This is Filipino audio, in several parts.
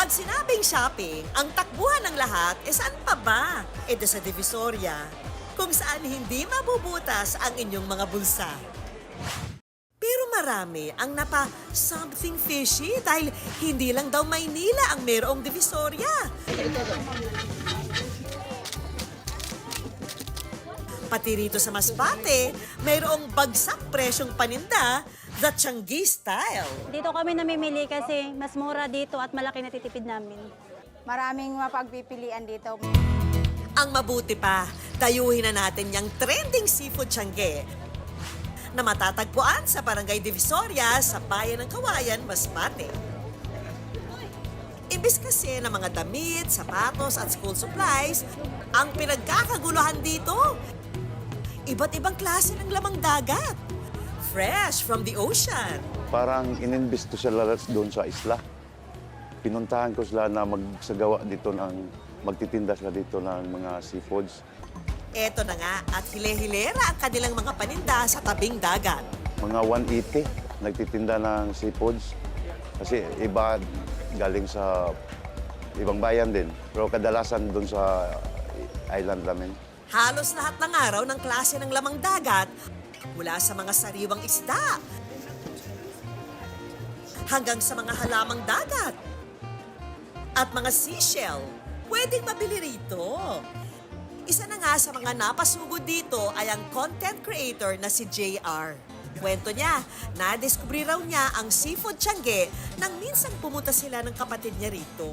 Pag sinabing shopping, ang takbuhan ng lahat, saan pa ba? Ito sa Divisoria, kung saan hindi mabubutas ang inyong mga bulsa. Pero marami ang something fishy dahil hindi lang daw Maynila ang mayroong Divisoria. Pati rito sa Masbate, mayroong bagsak presyong paninda, the Tiangge style. Dito kami namimili kasi mas mura dito at malaki na titipid namin. Maraming mapagpipilian dito. Ang mabuti pa, dayuhin na natin yung trending seafood Tiangge na matatagpuan sa Barangay Divisoria sa Bayan ng Kawayan, Masbate. Imbis kasi ng mga damit, sapatos at school supplies, ang pinagkakaguluhan dito, iba't ibang klase ng lamang dagat. Fresh from the ocean. Parang ininvesto sila doon sa isla. Pinuntahan ko sila na magtitinda sila dito ng mga seafoods. Eto na nga at hile-hilera ang kanilang mga paninda sa tabing dagat. Mga 180 nagtitinda ng seafoods. Kasi iba galing sa ibang bayan din. Pero kadalasan doon sa island namin. Halos lahat ng araw ng klase ng lamang dagat mula sa mga sariwang isda hanggang sa mga halamang dagat at mga seashell, pwedeng mabili rito. Isa na nga sa mga napasugod dito ay ang content creator na si JR. Kwento niya, nadiskubre raw niya ang seafood Tiangge nang minsang pumunta sila ng kapatid niya rito.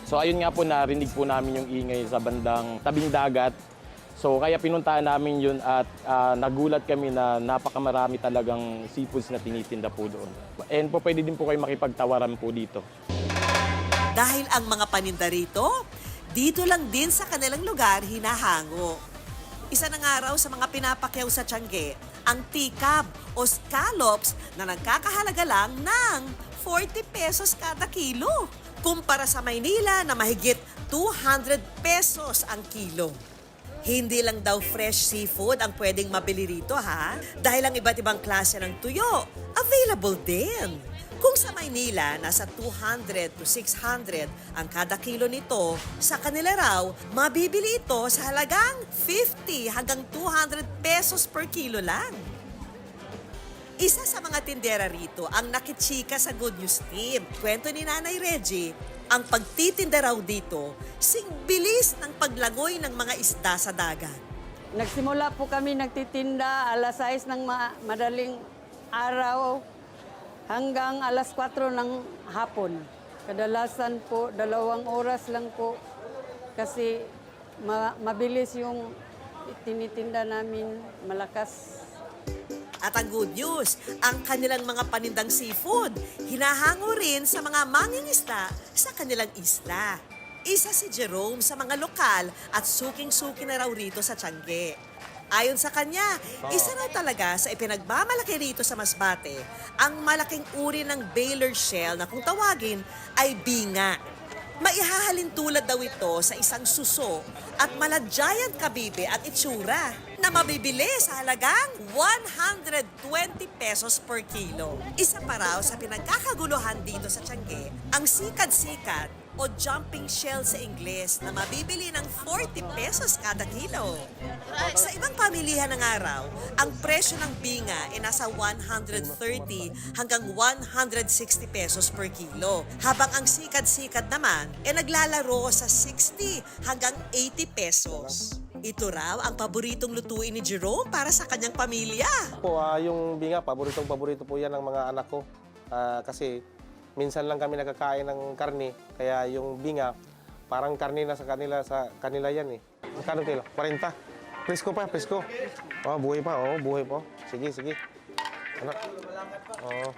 So ayun nga po, narinig po namin yung ingay sa bandang tabing dagat. So kaya pinuntahan namin yun at nagulat kami na napakamarami talagang seafoods na tinitinda po doon. And po pwede din po kayo makipagtawaran po dito. Dahil ang mga paninda rito, dito lang din sa kanilang lugar hinahango. Isa na nga raw sa mga pinapakyaw sa Tiangge, ang tikab o scallops na nagkakahalaga lang ng 40 pesos kada kilo. Kumpara sa Maynila na mahigit 200 pesos ang kilo. Hindi lang daw fresh seafood ang pwedeng mabili rito ha, dahil ang iba't ibang klase ng tuyo, available din. Kung sa Maynila, nasa 200 to 600 ang kada kilo nito, sa kanila raw, mabibili ito sa halagang 50 hanggang 200 pesos per kilo lang. Isa sa mga tindera rito ang nakitsika sa Good News Team. Kwento ni Nanay Reggie, ang pagtitinda raw dito, sing bilis ng paglangoy ng mga isda sa dagat. Nagsimula po kami nagtitinda alas 6 ng madaling araw hanggang alas 4 ng hapon. Kadalasan po, 2 oras lang po kasi mabilis yung tinitinda namin, malakas. At ang good news, ang kanilang mga panindang seafood, hinahango rin sa mga mangingisda sa kanilang isla. Isa si Jerome sa mga lokal at suking-suki na raw rito sa Tiangge. Ayon sa kanya, isa raw talaga sa ipinagmamalaki rito sa Masbate, ang malaking uri ng Baylor shell na kung tawagin ay binga. Maihahalin tulad daw ito sa isang suso at mala-giant kabibe at itsura na mabibili sa halagang 120 pesos per kilo. Isa pa raw sa pinagkakaguluhan dito sa Tiangge, ang sikad-sikad o jumping shell sa Ingles na mabibili ng 40 pesos kada kilo. Sa ibang pamilihan ng araw, ang presyo ng binga ay nasa 130 hanggang 160 pesos per kilo, habang ang sikad-sikad naman ay naglalaro sa 60 hanggang 80 pesos. Ito raw ang paboritong lutuin ni Jerome para sa kanyang pamilya. Yung binga, paborito po yan ng mga anak ko. Kasi minsan lang kami nakakain ng karne, kaya yung binga, parang karne na sa kanila yan eh. Magkano kilo? 40. Presko pa, presko. Oh, buhay pa, oh, buhay pa. Sige, sige. Ano? Oh.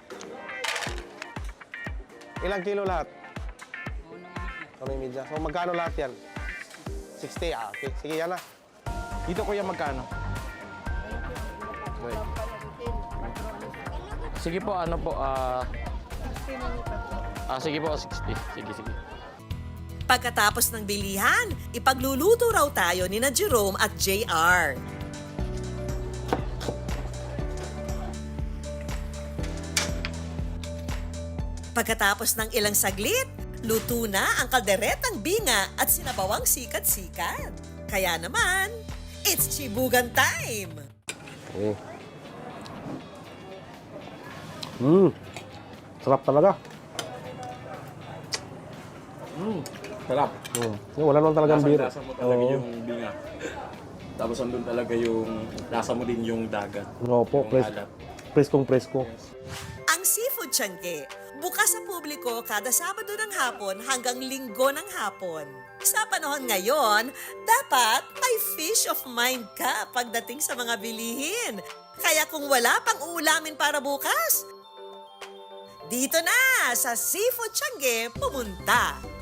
Ilang kilo lahat? Kami media. So magkano lahat yan? 60, okay. Sige, yan na. Dito kuya magkano? Sige po, ano po, sige po, 60. Sige. Pagkatapos ng bilihan, ipagluluto raw tayo ni na Jerome at JR. Pagkatapos ng ilang saglit, Luto na ang kalderetang binga at sinabawang sikat-sikat. Kaya naman, it's chibugan time! Eh. Sarap talaga. Sarap. Wala naman talagang biro. Lasa mo talaga yung binga. Tapos andun talaga yung lasa mo din yung dagat. Opo, Yung alat. preskong presko. Ang Seafood Tiangge, bukas sa publiko kada Sabado ng hapon hanggang Linggo ng hapon. Sa panahon ngayon, dapat may fish of mind ka pagdating sa mga bilihin. Kaya kung wala pang uulamin para bukas, dito na sa Seafood Tiangge pumunta.